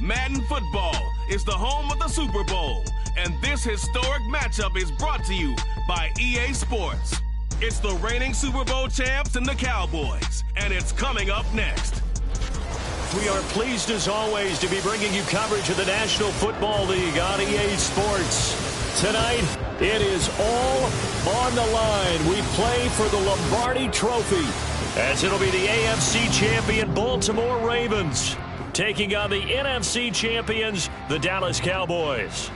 Madden football is the home of the Super Bowl, and this historic matchup is brought to you by EA Sports. It's the reigning Super Bowl champs and the Cowboys, and it's coming up next. We are pleased, as always, to be bringing you coverage of the National Football League on EA Sports. Tonight, it is all on the line. We play for the Lombardi Trophy, as it'll be the AFC champion Baltimore Ravens taking on the NFC champions, the Dallas Cowboys.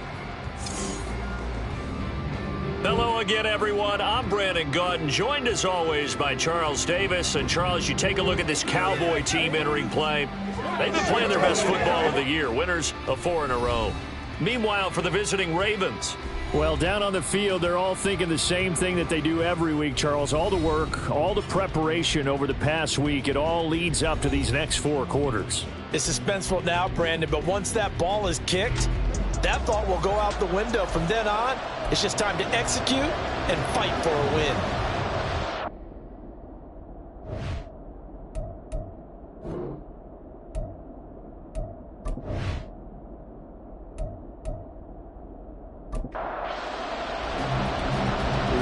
Hello again, everyone. I'm Brandon Gaudin, joined as always by Charles Davis. And Charles, you take a look at this Cowboy team entering play. They've been playing their best football of the year, winners of 4 in a row. Meanwhile, for the visiting Ravens, well, down on the field, they're all thinking the same thing that they do every week, Charles. All the work, all the preparation over the past week, it all leads up to these next 4 quarters. It's suspenseful now, Brandon, but once that ball is kicked, that thought will go out the window. From then on, it's just time to execute and fight for a win.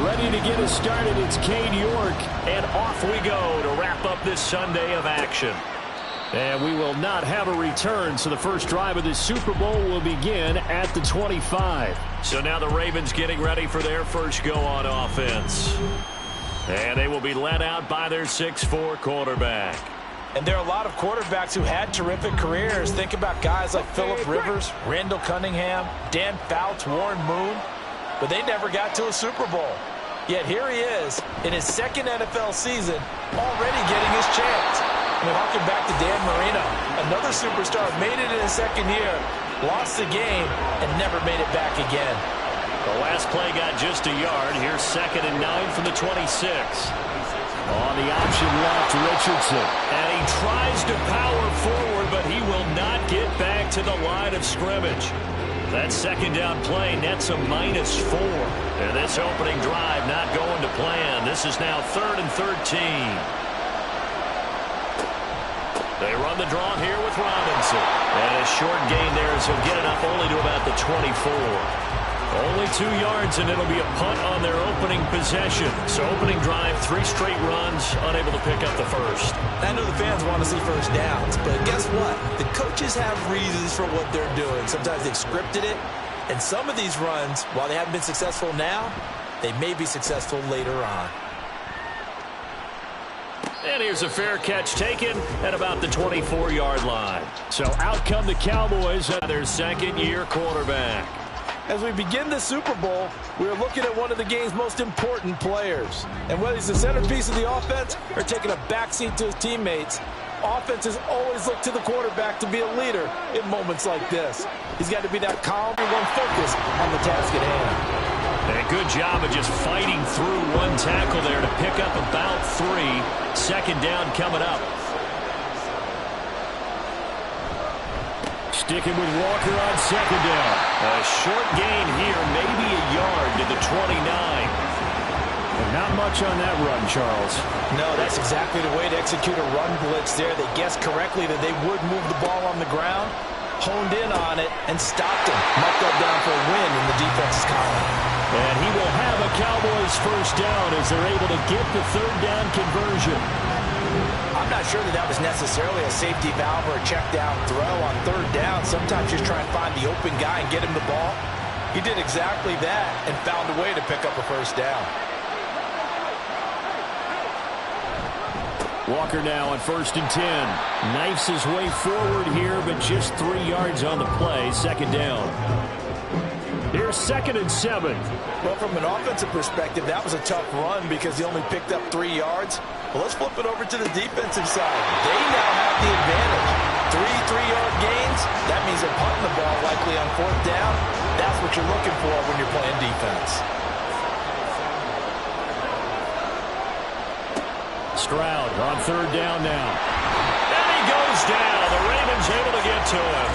Ready to get us started, it's Cade York, and off we go to wrap up this Sunday of action. And we will not have a return, so the first drive of the Super Bowl will begin at the 25. So now the Ravens getting ready for their first go on offense. And they will be led out by their 6'4" quarterback. And there are a lot of quarterbacks who had terrific careers. Think about guys like Phillip Rivers, Randall Cunningham, Dan Fouts, Warren Moon. But they never got to a Super Bowl. Yet here he is in his second NFL season, already getting his chance. I mean, harken back to Dan Marino. Another superstar made it in his second year, lost the game, and never made it back again. The last play got just a yard. Here's 2nd and 9 from the 26. On the option left, Richardson. And he tries to power forward, but he will not get back to the line of scrimmage. That second down play nets a -4. And this opening drive not going to plan. This is now 3rd and 13. They run the draw here with Robinson. And a short gain there as he'll get it up only to about the 24. Only 2 yards, and it'll be a punt on their opening possession. So opening drive, 3 straight runs, unable to pick up the first. I know the fans want to see first downs, but guess what? The coaches have reasons for what they're doing. Sometimes they've scripted it, and some of these runs, while they haven't been successful now, they may be successful later on. And here's a fair catch taken at about the 24-yard line. So out come the Cowboys at their second-year quarterback. As we begin the Super Bowl, we're looking at one of the game's most important players. And whether he's the centerpiece of the offense or taking a backseat to his teammates, offenses always look to the quarterback to be a leader in moments like this. He's got to be that calm and one focus on the task at hand. And a good job of just fighting through one tackle there to pick up about 3. 2nd down coming up. Sticking with Walker on 2nd down. A short gain here, maybe a yard to the 29. And not much on that run, Charles. No, that's exactly the way to execute a run blitz there. They guessed correctly that they would move the ball on the ground, honed in on it, and stopped him. Marked that down for a win in the defense's column. And he will have a Cowboys first down as they're able to get the 3rd down conversion. I'm not sure that was necessarily a safety valve or a check down throw on 3rd down. Sometimes just try and find the open guy and get him the ball. He did exactly that and found a way to pick up a first down. Walker now on 1st and 10. Knifes his way forward here, but just 3 yards on the play. 2nd down. Here's 2nd and 7. Well, from an offensive perspective, that was a tough run because he only picked up 3 yards. Well, let's flip it over to the defensive side. They now have the advantage. 3 3-yard gains. That means they're punting the ball likely on 4th down. That's what you're looking for when you're playing defense. Stroud on 3rd down now. And he goes down. The Ravens able to get to him.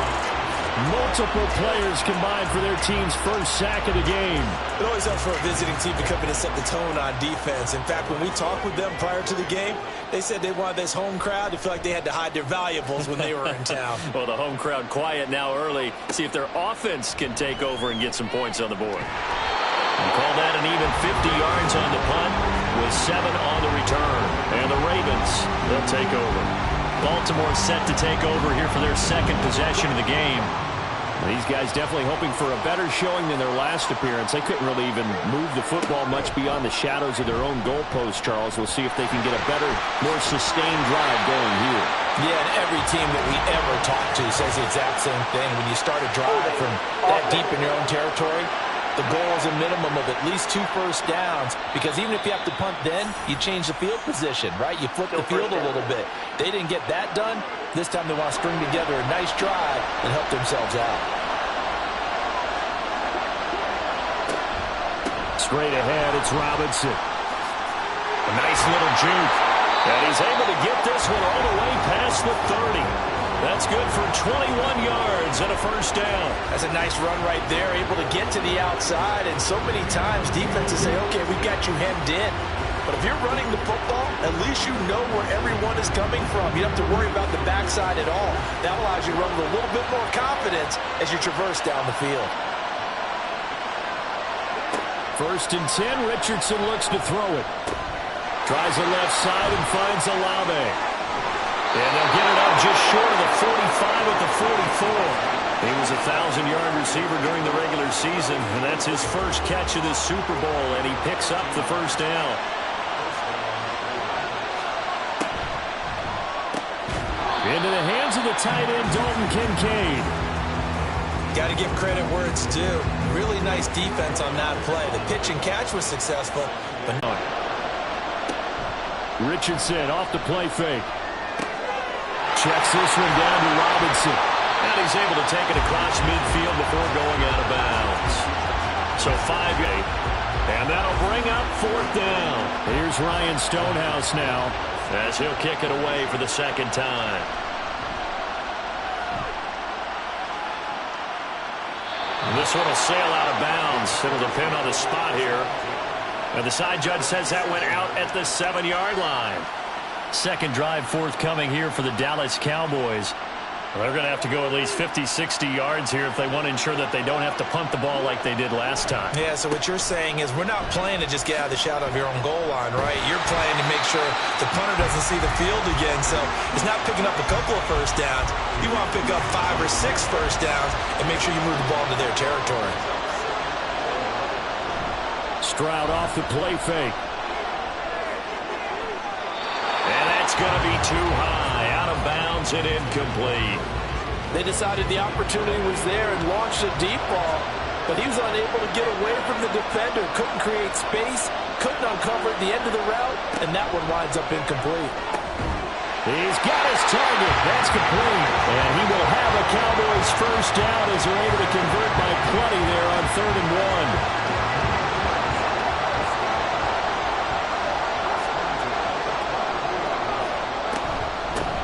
Multiple players combined for their team's first sack of the game. It always helps for a visiting team to come in and set the tone on defense. In fact, when we talked with them prior to the game, they said they wanted this home crowd to feel like they had to hide their valuables when they were in town. Well, the home crowd quiet now early. See if their offense can take over and get some points on the board. And call that an even 50 yards on the punt with 7 on the return. And the Ravens, they'll take over. Baltimore set to take over here for their second possession of the game. These guys definitely hoping for a better showing than their last appearance. They couldn't really even move the football much beyond the shadows of their own goalpost, Charles. We'll see if they can get a better, more sustained drive going here. Yeah, and every team that we ever talk to says the exact same thing. When you start a drive from that deep in your own territory, the goal is a minimum of at least 2 first downs, because even if you have to punt then, you change the field position, right? You flip the field a little bit. They didn't get that done. This time they want to string together a nice drive and help themselves out. Straight ahead, it's Robinson. A nice little juke. And he's able to get this one all the way past the 30. That's good for 21 yards and a first down. That's a nice run right there, able to get to the outside. And so many times defenses say, okay, we've got you hemmed in. But if you're running the football, at least you know where everyone is coming from. You don't have to worry about the backside at all. That allows you to run with a little bit more confidence as you traverse down the field. 1st and 10, Richardson looks to throw it. Tries the left side and finds Olave. And they'll get it up just short of the 45 at the 44. He was a 1,000-yard receiver during the regular season, and that's his first catch of this Super Bowl, and he picks up the first down. Into the hands of the tight end, Dalton Kincaid. Got to give credit where it's due. Really nice defense on that play. The pitch and catch was successful, but no. Richardson off the play fake. Checks this one down to Robinson. And he's able to take it across midfield before going out of bounds. So 5-8. And that'll bring up 4th down. Here's Ryan Stonehouse now, as he'll kick it away for the second time. This one will sail out of bounds. It'll depend on the spot here. And the side judge says that went out at the 7-yard line. Second drive forthcoming here for the Dallas Cowboys. They're going to have to go at least 50, 60 yards here if they want to ensure that they don't have to punt the ball like they did last time. Yeah, so what you're saying is we're not playing to just get out of the shadow of your own goal line, right? You're playing to make sure the punter doesn't see the field again. So it's not picking up a couple of first downs. You want to pick up 5 or 6 first downs and make sure you move the ball into their territory. Stroud off the play fake. And that's going to be too high. Out of bounds and incomplete. They decided the opportunity was there and launched a deep ball, but he was unable to get away from the defender. Couldn't create space, couldn't uncover at the end of the route, and that one winds up incomplete. He's got his target. That's complete. And he will have a Cowboys first down as they're able to convert by plenty there on 3rd and 1.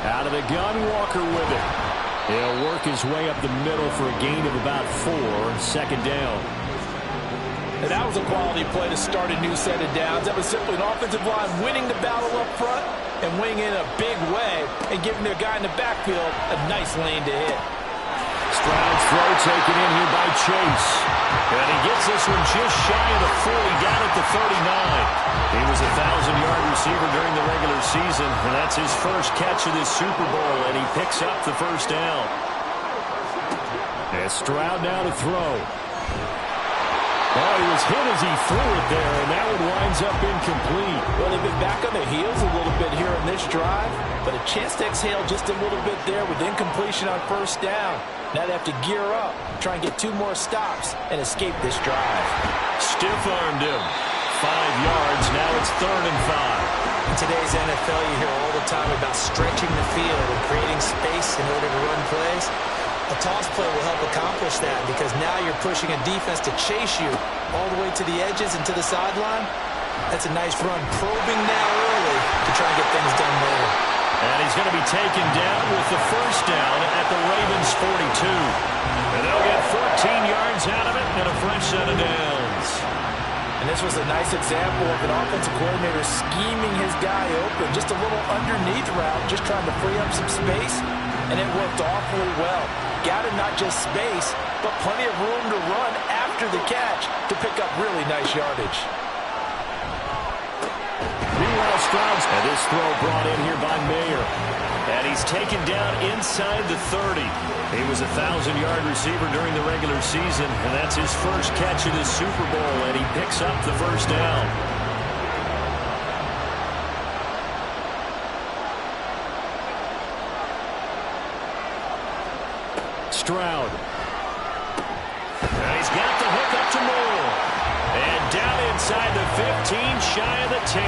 Out of the gun, Walker with it. He'll work his way up the middle for a gain of about 4. Second down. And that was a quality play to start a new set of downs. That was simply an offensive line winning the battle up front and winning in a big way and giving their guy in the backfield a nice lane to hit. Stroud's throw taken in here by Chase. And he gets this one just shy of the 40, down at the 39. He was a 1,000-yard receiver during the regular season, and that's his first catch of this Super Bowl, and he picks up the first down. And Stroud now to throw. Oh, he was hit as he threw it there, and that one winds up incomplete. Well, they've been back on their heels a little bit here in this drive, but a chance to exhale just a little bit there with incompletion on first down. Now they have to gear up, try and get 2 more stops, and escape this drive. Stiff-armed him. 5 yards, now it's 3rd and 5. In today's NFL, you hear all the time about stretching the field and creating space in order to run plays. A toss play will help accomplish that because now you're pushing a defense to chase you all the way to the edges and to the sideline. That's a nice run, probing now early to try and get things done later. And he's going to be taken down with the first down at the Ravens' 42. And they'll get 14 yards out of it and a fresh set of downs. And this was a nice example of an offensive coordinator scheming his guy open. Just a little underneath route, just trying to free up some space, and it worked awfully well. Gathered not just space, but plenty of room to run after the catch to pick up really nice yardage. Meanwhile, Stroud's, and this throw brought in here by Mayer. And he's taken down inside the 30. He was a 1,000-yard receiver during the regular season, and that's his first catch in his Super Bowl, and he picks up the first down. Stroud. And he's got the hook up to Moore. And down inside the 15, shy of the 10.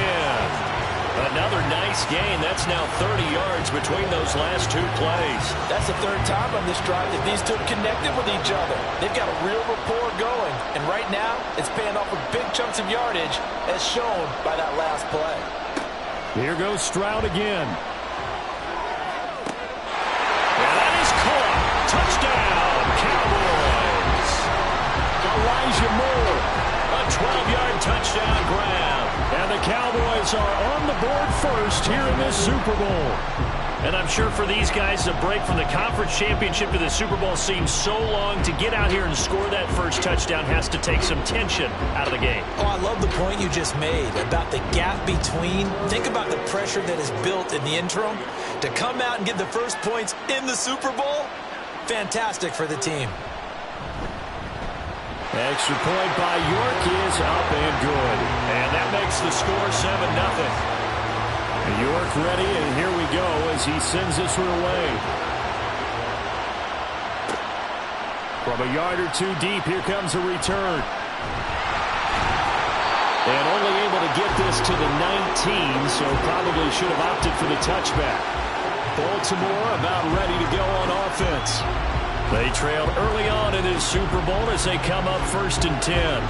Another nice gain. That's now 30 yards between those last two plays. That's the third time on this drive that these two have connected with each other. They've got a real rapport going. And right now, it's paying off with big chunks of yardage, as shown by that last play. Here goes Stroud again. And that is caught. Touchdown, Cowboys. Elijah Moore. A 12-yard touchdown grab. And the Cowboys are on the board first here in this Super Bowl. And I'm sure for these guys, the break from the conference championship to the Super Bowl seems so long. To get out here and score that first touchdown has to take some tension out of the game. Oh, I love the point you just made about the gap between. Think about the pressure that is built in the interim. To come out and get the first points in the Super Bowl, fantastic for the team. Extra point by York is up and good. And that makes the score 7-0. York ready, and here we go as he sends this one away. From a yard or two deep, here comes a return. And only able to get this to the 19, so probably should have opted for the touchback. Baltimore about ready to go on offense. They trailed early on in this Super Bowl as they come up 1st and 10.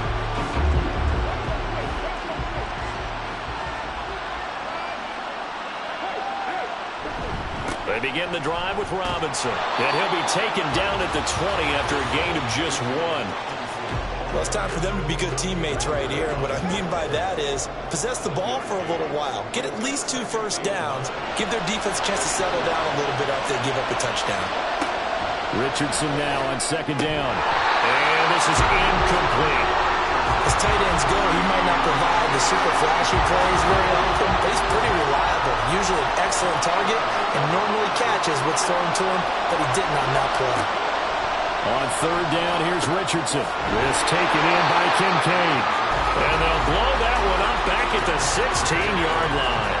They begin the drive with Robinson. And he'll be taken down at the 20 after a gain of just 1. Well, it's time for them to be good teammates right here. And what I mean by that is possess the ball for a little while. Get at least 2 first downs. Give their defense a chance to settle down a little bit after they give up a touchdown. Richardson now on 2nd down. And this is incomplete. As tight ends go, he might not provide the super flashy plays very often, but he's pretty reliable. Usually an excellent target and normally catches what's thrown to him, but he didn't on that play. On 3rd down, here's Richardson. This taken in by Kincaid. And they'll blow that one up back at the 16-yard line.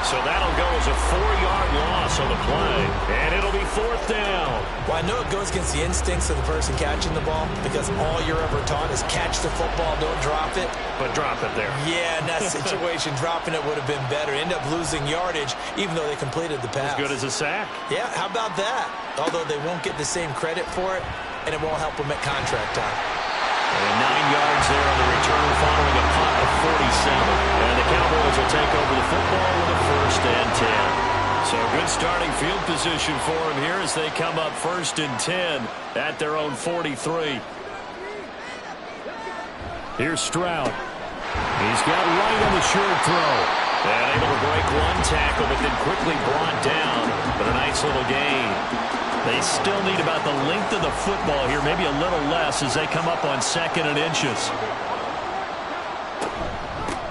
So that'll go as a 4-yard loss on the play. And it'll be 4th down. Well, I know it goes against the instincts of the person catching the ball because all you're ever taught is catch the football, don't drop it. But drop it there. Yeah, in that situation, dropping it would have been better. End up losing yardage even though they completed the pass. As good as a sack. Yeah, how about that? Although they won't get the same credit for it, and it won't help them at contract time. And 9 yards there on the return following a punt of 47. And the Cowboys will take over the football with a 1st and 10. So good starting field position for them here as they come up 1st and 10 at their own 43. Here's Stroud. He's got right on the short throw. And able to break one tackle, but then quickly brought down. But a nice little gain. They still need about the length of the football here, maybe a little less as they come up on 2nd and inches.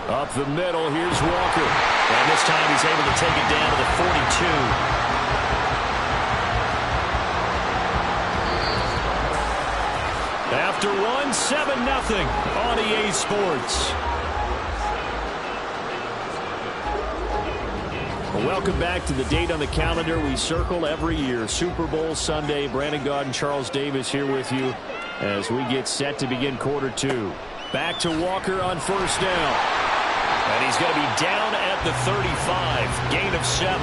Up the middle, here's Walker. And this time he's able to take it down to the 42. After one, 7-0 on EA Sports. Welcome back to the date on the calendar we circle every year. Super Bowl Sunday. Brandon Gaudin, Charles Davis here with you as we get set to begin quarter 2. Back to Walker on 1st down. And he's going to be down at the 35. Gain of 7.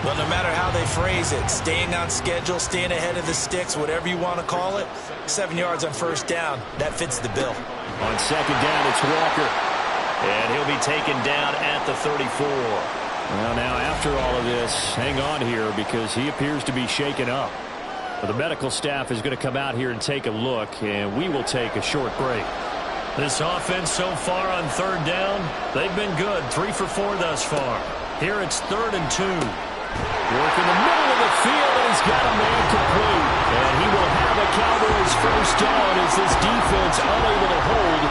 Well, no matter how they phrase it, staying on schedule, staying ahead of the sticks, whatever you want to call it, 7 yards on 1st down, that fits the bill. On 2nd down, it's Walker. And he'll be taken down at the 34. Well, now after all of this, hang on here because he appears to be shaken up. Well, the medical staff is going to come out here and take a look, and we will take a short break. This offense so far on third down, they've been good. 3 for 4 thus far. Here it's 3rd and 2. Work in the middle of the field, and he's got a man complete. And he will have a Cowboys first down as this defense unable to hold.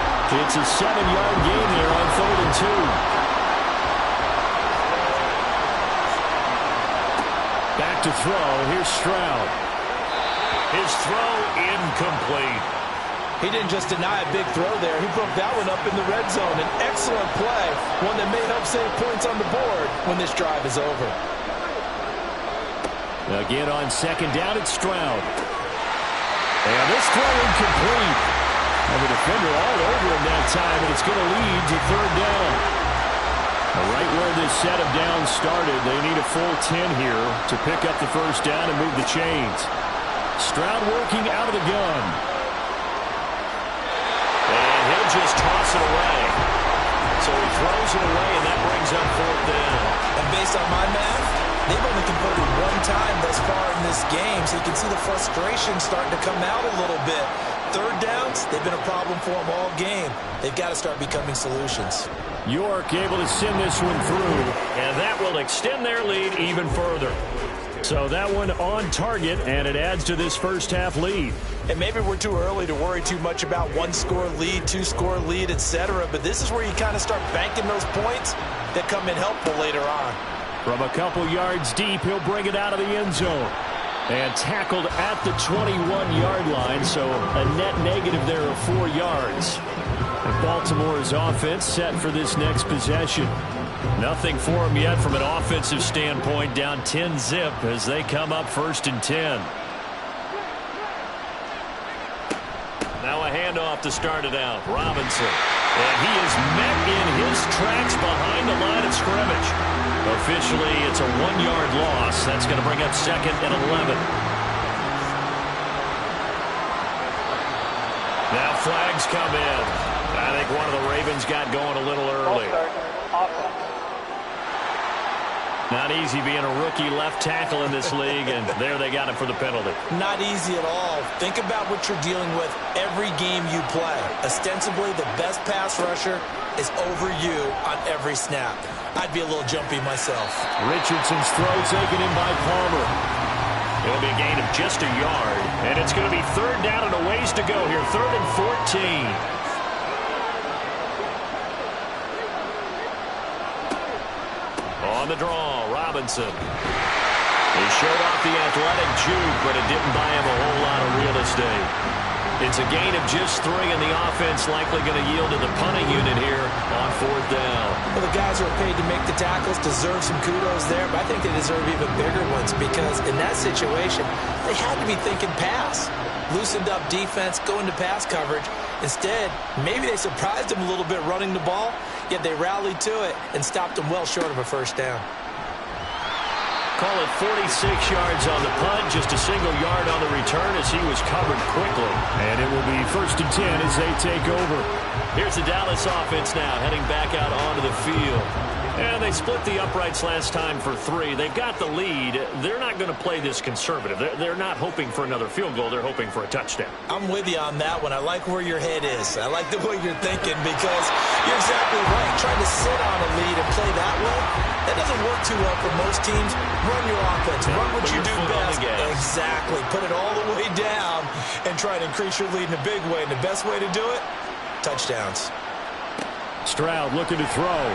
It's a 7-yard gain there on 3rd and 2. Back to throw. Here's Stroud. His throw incomplete. He didn't just deny a big throw there. He broke that one up in the red zone. An excellent play, one that may help save points on the board when this drive is over. Again on 2nd down, it's Stroud. And this throw incomplete. And the defender all over him that time, and it's going to lead to 3rd down. Right where this set of downs started, they need a full 10 here to pick up the first down and move the chains. Stroud working out of the gun. And he'll just toss it away. So he throws it away, and that brings up 4th down. And based on my math, they've only converted 1 time thus far in this game, so you can see the frustration starting to come out a little bit. 3rd downs, they've been a problem for them all game. They've got to start becoming solutions. York able to send this one through, and that will extend their lead even further. So that one on target, and it adds to this first half lead. And maybe we're too early to worry too much about 1-score lead, 2-score lead, etc. But this is where you kind of start banking those points that come in helpful later on. From a couple yards deep, he'll bring it out of the end zone. And tackled at the 21-yard line, so a net negative there of 4 yards. And Baltimore's offense set for this next possession. Nothing for them yet from an offensive standpoint, down 10-zip as they come up 1st and 10. Now a handoff to start it out. Robinson. And he is met in his tracks behind the line of scrimmage. Officially, it's a 1-yard loss. That's going to bring up 2nd and 11. Now flags come in. I think one of the Ravens got going a little early. Not easy being a rookie left tackle in this league, and there they got him for the penalty. Not easy at all. Think about what you're dealing with every game you play. Ostensibly, the best pass rusher is over you on every snap. I'd be a little jumpy myself. Richardson's throw taken in by Palmer. It'll be a gain of just a yard, and it's going to be 3rd down and a ways to go here. 3rd and 14. On the draw, Robinson. He showed off the athletic juke, but it didn't buy him a whole lot of real estate. It's a gain of just 3, and the offense likely going to yield to the punting unit here on 4th down. Well, the guys who are paid to make the tackles deserve some kudos there, but I think they deserve even bigger ones because in that situation, they had to be thinking pass. Loosened up defense, going to pass coverage. Instead, maybe they surprised him a little bit running the ball, yet they rallied to it and stopped him well short of a first down. Call it 46 yards on the punt, just a single yard on the return as he was covered quickly. And it will be 1st and 10 as they take over. Here's the Dallas offense now heading back out onto the field. And they split the uprights last time for 3. They've got the lead. They're not going to play this conservative. They're not hoping for another field goal. They're hoping for a touchdown. I'm with you on that one. I like where your head is. I like the way you're thinking because you're exactly right. Trying to sit on a lead and play that way, that doesn't work too well for most teams. Run your offense. Run what you do best. Exactly. Put it all the way down and try to increase your lead in a big way. And the best way to do it, touchdowns. Stroud looking to throw.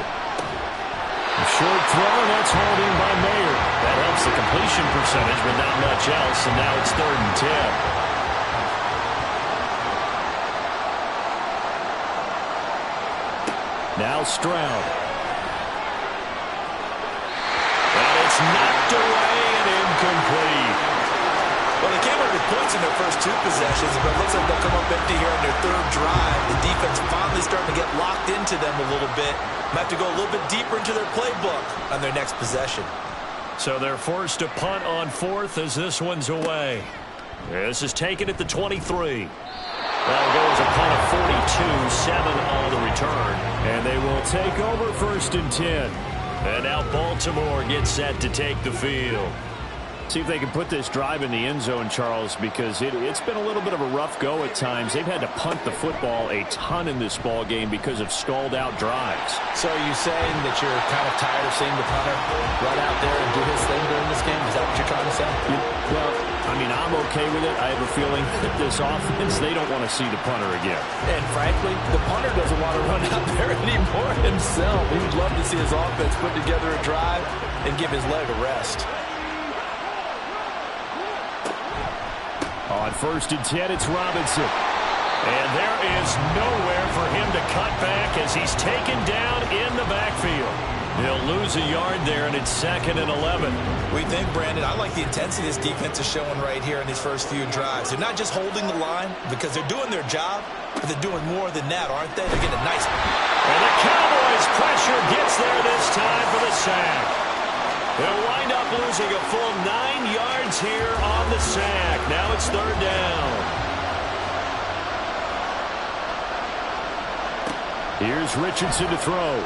A short throw, and that's hauled in by Mayer. That helps the completion percentage, but not much else, and now it's 3rd and 10. Now Stroud. And it's knocked away and incomplete. Well, they came up with points in their first 2 possessions, but it looks like they'll come up empty here on their 3rd drive. The defense finally starting to get locked into them a little bit. Might have to go a little bit deeper into their playbook on their next possession. So they're forced to punt on 4th as this one's away. This is taken at the 23. That'll go as a punt of 42, 7 on the return. And they will take over 1st and 10. And now Baltimore gets set to take the field. See if they can put this drive in the end zone, Charles, because it's been a little bit of a rough go at times. They've had to punt the football a ton in this ball game because of stalled out drives. So are you saying that you're kind of tired of seeing the punter run out there and do his thing during this game? Is that what you're trying to say? Well, I mean, I'm okay with it. I have a feeling that this offense, they don't want to see the punter again. And frankly, the punter doesn't want to run out there anymore himself. He would love to see his offense put together a drive and give his leg a rest. On 1st and 10, it's Robinson. And there is nowhere for him to cut back as he's taken down in the backfield. He'll lose a yard there, and it's 2nd and 11. We think, Brandon, I like the intensity this defense is showing right here in these first few drives. They're not just holding the line because they're doing their job, but they're doing more than that, aren't they? They're getting a nice... And the Cowboys pressure gets there this time for the sack. They'll wind up losing a full 9 yards here on the sack. Now it's 3rd down. Here's Richardson to throw.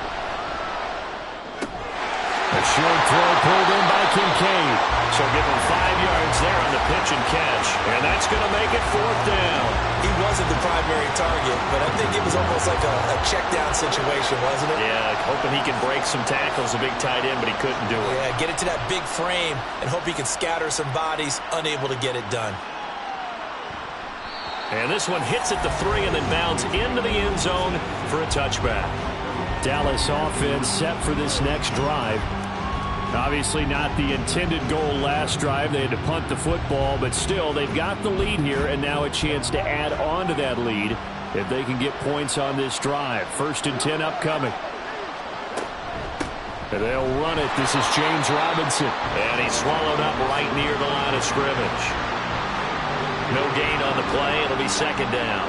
A short throw pulled in by Kincaid. So give him 5 yards there on the pitch and catch. And that's going to make it 4th down. He wasn't the primary target, but I think it was almost like a check down situation, wasn't it? Yeah, hoping he can break some tackles, a big tight end, but he couldn't do it. Yeah, get it to that big frame and hope he can scatter some bodies, unable to get it done. And this one hits at the 3 and then bounds into the end zone for a touchback. Dallas offense set for this next drive. Obviously not the intended goal last drive. They had to punt the football, but still they've got the lead here and now a chance to add on to that lead if they can get points on this drive. 1st and 10 upcoming. And they'll run it. This is James Robinson. And he's swallowed up right near the line of scrimmage. No gain on the play. It'll be 2nd down.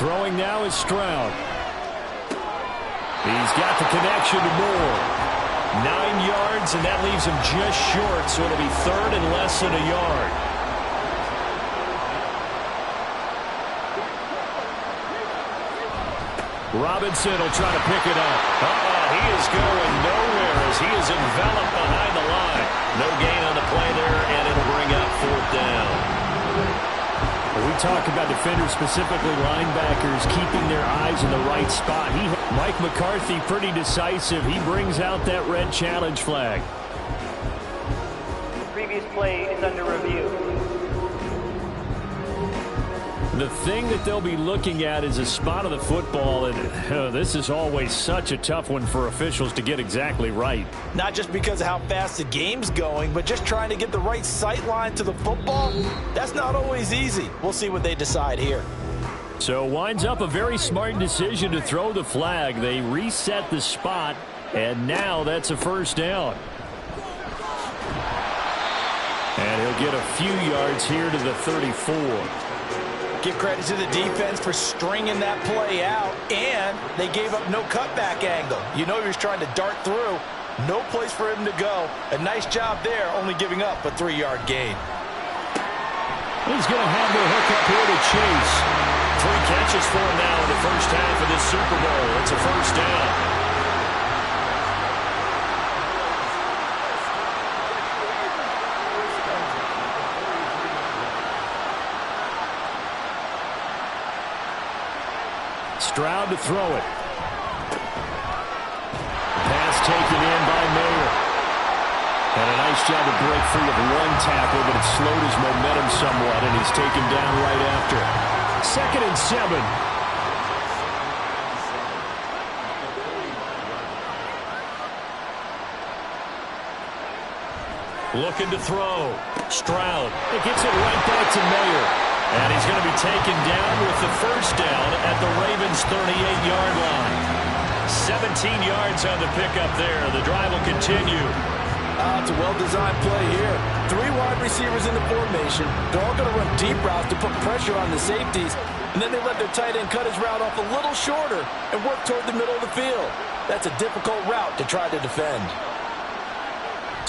Throwing now is Stroud. He's got the connection to Moore. 9 yards, and that leaves him just short, so it'll be 3rd and less than a yard. Robinson will try to pick it up. He is going nowhere as he is enveloped behind the line. No gain on the play there, and it'll bring up 4th down. We talk about defenders, specifically linebackers, keeping their eyes in the right spot. Mike McCarthy, pretty decisive. He brings out that red challenge flag. The previous play is under review. The thing that they'll be looking at is a spot of the football, and this is always such a tough one for officials to get exactly right. Not just because of how fast the game's going, but just trying to get the right sight line to the football. That's not always easy. We'll see what they decide here. So winds up a very smart decision to throw the flag. They reset the spot, and now that's a 1st down. And he'll get a few yards here to the 34. Give credit to the defense for stringing that play out, and they gave up no cutback angle. You know he was trying to dart through. No place for him to go. A nice job there, only giving up a 3-yard gain. He's going to have the hook up here to Chase. 3 catches for him now in the first half of this Super Bowl. It's a 1st down. Stroud to throw it. Pass taken in by Mayer. And a nice job to break free of 1 tackle, but it slowed his momentum somewhat, and he's taken down right after. 2nd and 7. Looking to throw. Stroud. It gets it right back to Mayer. And he's going to be taken down with the 1st down at the Ravens' 38-yard line. 17 yards on the pickup there. The drive will continue. It's a well-designed play here. 3 wide receivers in the formation. They're all going to run deep routes to put pressure on the safeties. And then they let their tight end cut his route off a little shorter and work toward the middle of the field. That's a difficult route to try to defend.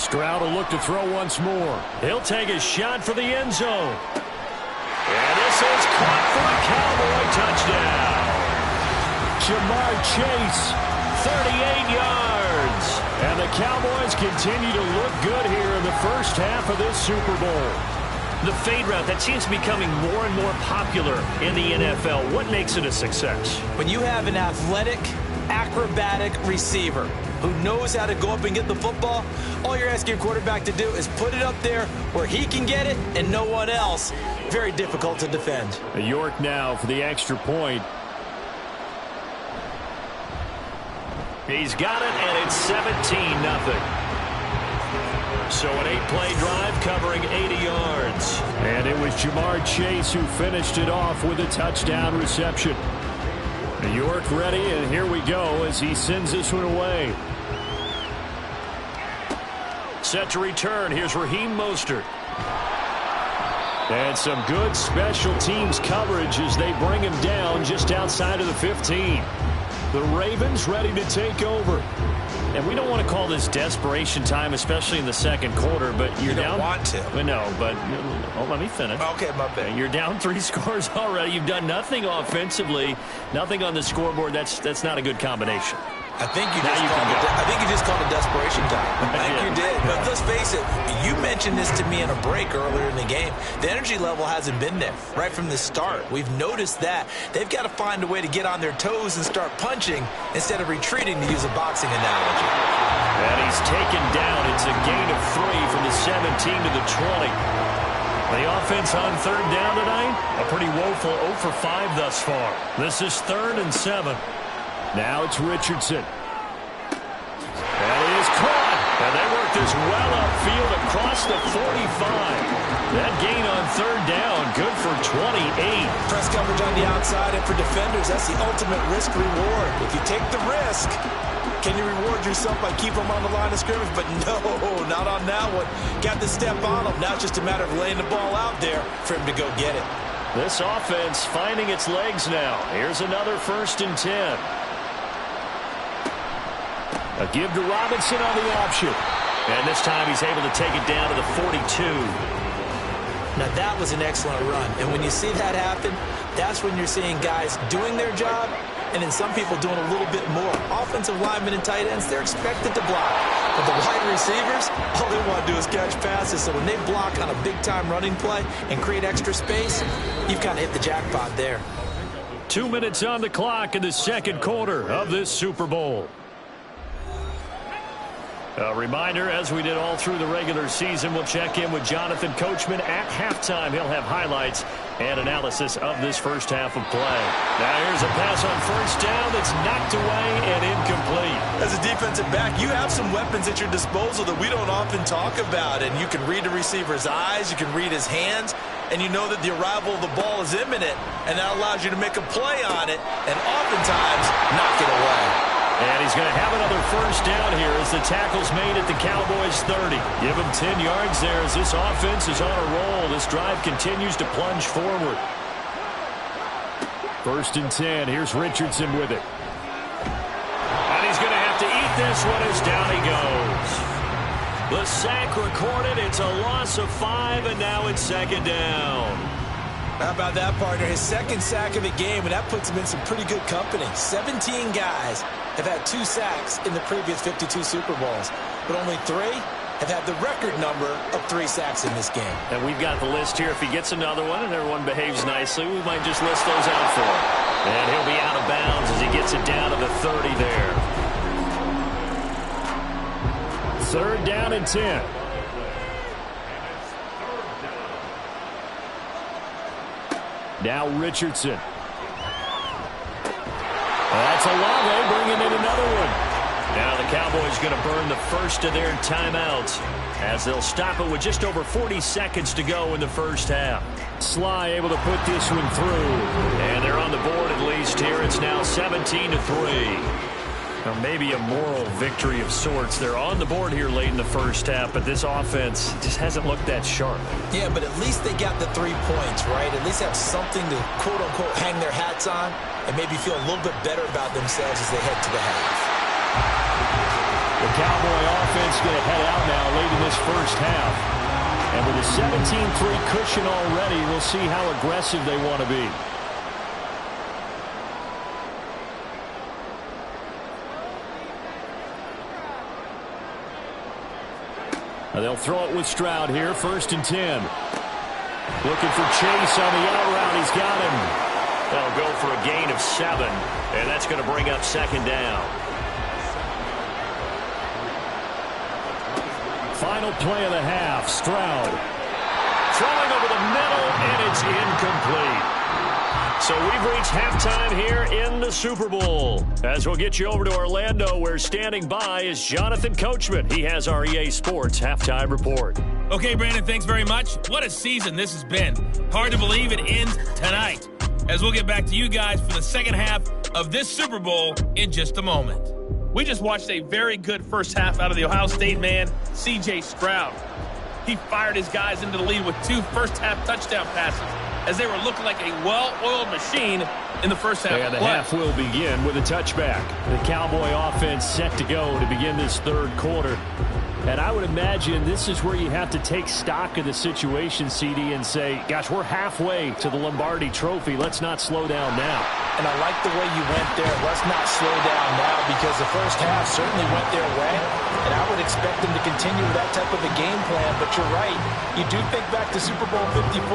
Stroud will look to throw once more. He'll take a shot for the end zone. And this is caught for a Cowboy touchdown. Jamar Chase, 38 yards. And the Cowboys continue to look good here in the first half of this Super Bowl. The fade route, that seems to be becoming more and more popular in the NFL. What makes it a success? When you have an athletic, acrobatic receiver who knows how to go up and get the football, all you're asking your quarterback to do is put it up there where he can get it and no one else. Very difficult to defend. York now for the extra point. He's got it, and it's 17-0. So an 8-play drive covering 80 yards. And it was Jamar Chase who finished it off with a touchdown reception. York ready, and here we go as he sends this one away. Set to return. Here's Raheem Mostert. And some good special teams coverage as they bring him down just outside of the 15. The Ravens ready to take over. And we don't want to call this desperation time, especially in the second quarter, but you're down. You don't want to. No, but let me finish. Okay, my bad. You're down 3 scores already. You've done nothing offensively, nothing on the scoreboard. That's not a good combination. I think you just called it desperation time. I think you did. But let's face it, you mentioned this to me in a break earlier in the game. The energy level hasn't been there right from the start. We've noticed that. They've got to find a way to get on their toes and start punching instead of retreating, to use a boxing analogy. And he's taken down. It's a gain of 3 from the 17 to the 20. The offense on third down tonight, a pretty woeful 0 for 5 thus far. This is 3rd and 7. Now it's Richardson. That is caught. And they work this well upfield across the 45. That gain on third down, good for 28. Press coverage on the outside, and for defenders, that's the ultimate risk-reward. If you take the risk, can you reward yourself by keeping them on the line of scrimmage? But no, not on that one. Got to step on them. Now it's just a matter of laying the ball out there for him to go get it. This offense finding its legs now. Here's another 1st and 10. A give to Robinson on the option. And this time he's able to take it down to the 42. Now that was an excellent run. And when you see that happen, that's when you're seeing guys doing their job and then some people doing a little bit more. Offensive linemen and tight ends, they're expected to block. But the wide receivers, all they want to do is catch passes. So when they block on a big-time running play and create extra space, you've kind of hit the jackpot there. 2 minutes on the clock in the second quarter of this Super Bowl. A reminder, as we did all through the regular season, we'll check in with Jonathan Coachman at halftime. He'll have highlights and analysis of this first half of play. Now here's a pass on first down that's knocked away and incomplete. As a defensive back, you have some weapons at your disposal that we don't often talk about. And you can read the receiver's eyes, you can read his hands, and you know that the arrival of the ball is imminent, and that allows you to make a play on it and oftentimes knock it away. And he's going to have another first down here as the tackle's made at the Cowboys' 30. Give him 10 yards there as this offense is on a roll. This drive continues to plunge forward. 1st and 10. Here's Richardson with it. And he's going to have to eat this one as down he goes. The sack recorded. It's a loss of 5, and now it's 2nd down. How about that, partner? His 2nd sack of the game, and that puts him in some pretty good company. 17 guys have had 2 sacks in the previous 52 Super Bowls, but only 3 have had the record number of 3 sacks in this game. And we've got the list here. If he gets another one and everyone behaves nicely, we might just list those out for him. And he'll be out of bounds as he gets it down to the 30 there. 3rd down and 10. Now Richardson. That's Olave bringing in another one. Now the Cowboys going to burn the first of their timeouts as they'll stop it with just over 40 seconds to go in the first half. Sly able to put this one through. And they're on the board at least here. It's now 17-3. Now maybe a moral victory of sorts. They're on the board here late in the first half, but this offense just hasn't looked that sharp. Yeah, but at least they got the 3 points, right? At least have something to, quote-unquote, hang their hats on and maybe feel a little bit better about themselves as they head to the half. The Cowboy offense going to head out now late in this first half. And with a 17-3 cushion already, we'll see how aggressive they want to be. They'll throw it with Stroud here, 1st and 10. Looking for Chase on the out route. He's got him. They'll go for a gain of 7, and that's going to bring up 2nd down. Final play of the half. Stroud Throwing over the middle, and it's incomplete. So we've reached halftime here in the Super Bowl. As we'll get you over to Orlando, where standing by is Jonathan Coachman. He has our EA Sports halftime report. Okay, Brandon, thanks very much. What a season this has been. Hard to believe it ends tonight. As we'll get back to you guys for the second half of this Super Bowl in just a moment. We just watched a very good first half out of the Ohio State man, C.J. Stroud. He fired his guys into the lead with 2 first-half touchdown passes as they were looking like a well-oiled machine in the first half. And the half will begin with a touchback. The Cowboy offense set to go to begin this 3rd quarter. And I would imagine this is where you have to take stock of the situation, CD, and say, gosh, we're halfway to the Lombardi Trophy. Let's not slow down now. And I like the way you went there. Let's not slow down now, because the first half certainly went their way. And I would expect them to continue with that type of a game plan. But you're right. You do think back to Super Bowl 54.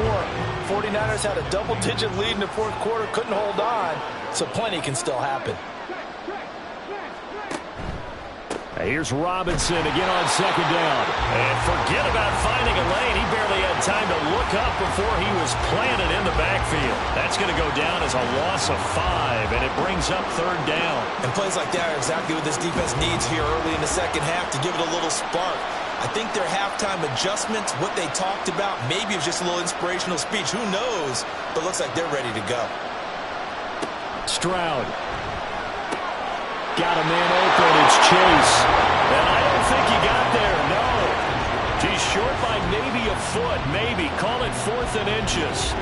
49ers had a double-digit lead in the 4th quarter, couldn't hold on. So plenty can still happen. Here's Robinson again on 2nd down. And forget about finding a lane. He barely had time to look up before he was planted in the backfield. That's going to go down as a loss of 5, and it brings up 3rd down. And plays like that are exactly what this defense needs here early in the second half to give it a little spark. I think their halftime adjustments, what they talked about, maybe it was just a little inspirational speech. Who knows? But looks like they're ready to go. Stroud. Got a man open. It's Chase. And I don't think he got there, no. He's short by maybe a foot, maybe. Call it 4th and inches.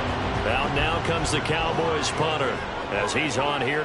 Out now comes the Cowboys punter as he's on here to